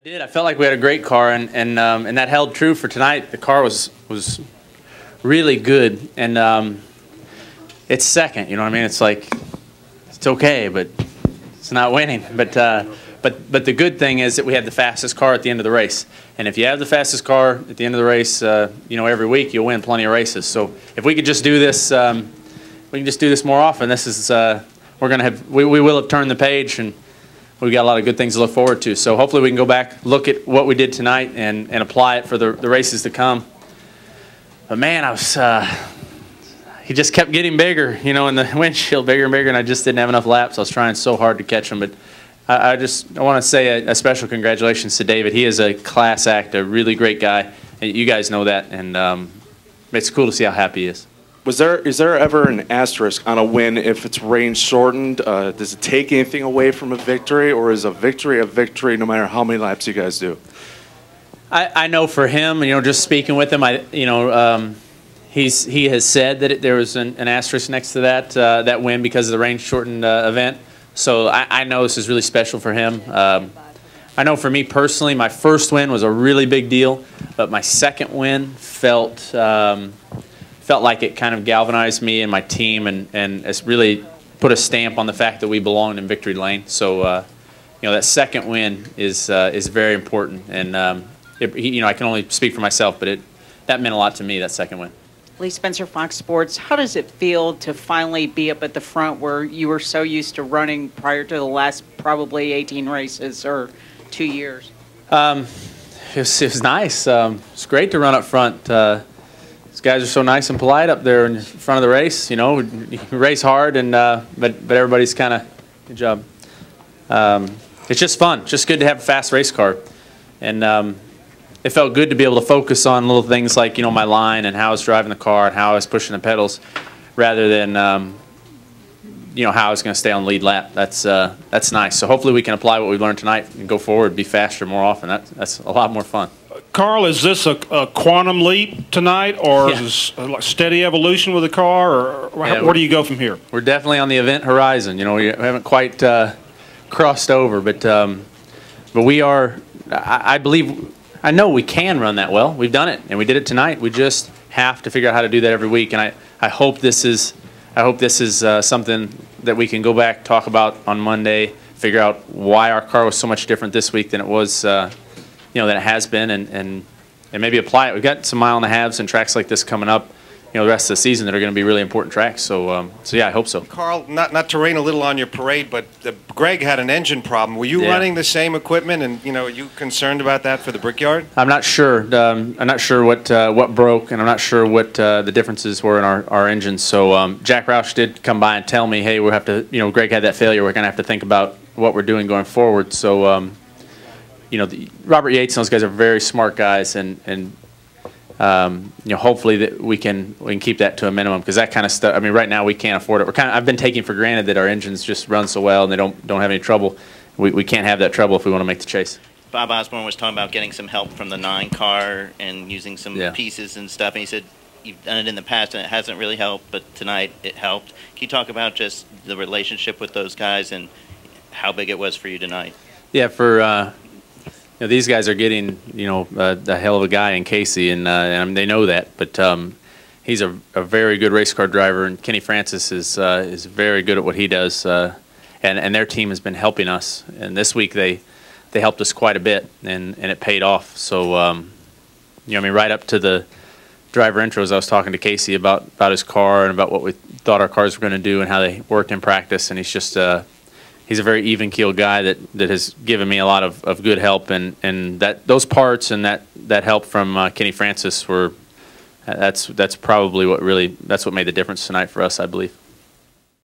Did I felt like we had a great car, and that held true for tonight. The car was really good, and it's second. You know what I mean? It's like it's okay, but it's not winning. But the good thing is that we have the fastest car at the end of the race, and if you have the fastest car at the end of the race, you know, every week you'll win plenty of races. So if we could just do this, we can just do this more often. This is we will have turned the page, and we've got a lot of good things to look forward to. So hopefully we can go back, look at what we did tonight, and apply it for the races to come. But man, he just kept getting bigger, you know, in the windshield, bigger and bigger, and I just didn't have enough laps. I was trying so hard to catch him. But I want to say a special congratulations to David. He is a class act, a really great guy. You guys know that, and it's cool to see how happy he is. Is there ever an asterisk on a win if it's range shortened? Does it take anything away from a victory, or is a victory no matter how many laps you guys do? I know for him, you know, just speaking with him, he has said that there was an asterisk next to that win because of the range shortened event. So I know this is really special for him. I know for me personally, my first win was a really big deal, but my second win felt like it kind of galvanized me and my team, and it's really put a stamp on the fact that we belonged in victory lane. So, you know, that second win is very important, and you know, I can only speak for myself, but that meant a lot to me, that second win. Lee Spencer, Fox Sports. How does it feel to finally be up at the front where you were so used to running prior to the last probably 18 races or 2 years? It was nice. It's great to run up front. These guys are so nice and polite up there in front of the race. You know, you race hard, and but everybody's kind of good job. It's just fun. Just good to have a fast race car, and it felt good to be able to focus on little things like, you know, my line and how I was driving the car and how I was pushing the pedals, rather than you know, how I was going to stay on the lead lap. That's nice. So hopefully we can apply what we learned tonight and go forward, be faster more often. That's a lot more fun. Carl, is this a quantum leap tonight, or is this a steady evolution with the car, or where do you go from here? We're definitely on the event horizon. You know, we haven't quite crossed over, but we are. I know we can run that well. We've done it, and we did it tonight. We just have to figure out how to do that every week, and I hope this is something that we can go back, talk about on Monday, figure out why our car was so much different this week than it was. You know, that it has been, and maybe apply it. We've got some mile and a halves and tracks like this coming up, you know, the rest of the season that are going to be really important tracks. So yeah, I hope so. Carl, not to rain a little on your parade, but Greg had an engine problem. Were you running the same equipment, and you know, are you concerned about that for the Brickyard? I'm not sure. I'm not sure what broke, and I'm not sure what the differences were in our engines. So Jack Roush did come by and tell me, hey, we'll have to, you know, Greg had that failure. We're going to have to think about what we're doing going forward. So you know, Robert Yates and those guys are very smart guys, and you know, hopefully that we can keep that to a minimum, because that kind of stuff. I mean, right now we can't afford it. I've been taking for granted that our engines just run so well and they don't have any trouble. We can't have that trouble if we want to make the chase. Bob Osborne was talking about getting some help from the 9 car and using some pieces and stuff, and he said you've done it in the past and it hasn't really helped, but tonight it helped. Can you talk about just the relationship with those guys and how big it was for you tonight? Yeah, you know, these guys are getting, you know, a hell of a guy in Casey, and they know that. But he's a very good race car driver, and Kenny Francis is very good at what he does. And their team has been helping us. And this week they helped us quite a bit, and it paid off. So you know, I mean, right up to the driver intros, I was talking to Casey about his car and about what we thought our cars were going to do and how they worked in practice. And he's just he's a very even-keeled guy that has given me a lot of good help, and those parts and that help from Kenny Francis were that's probably what made the difference tonight for us, I believe.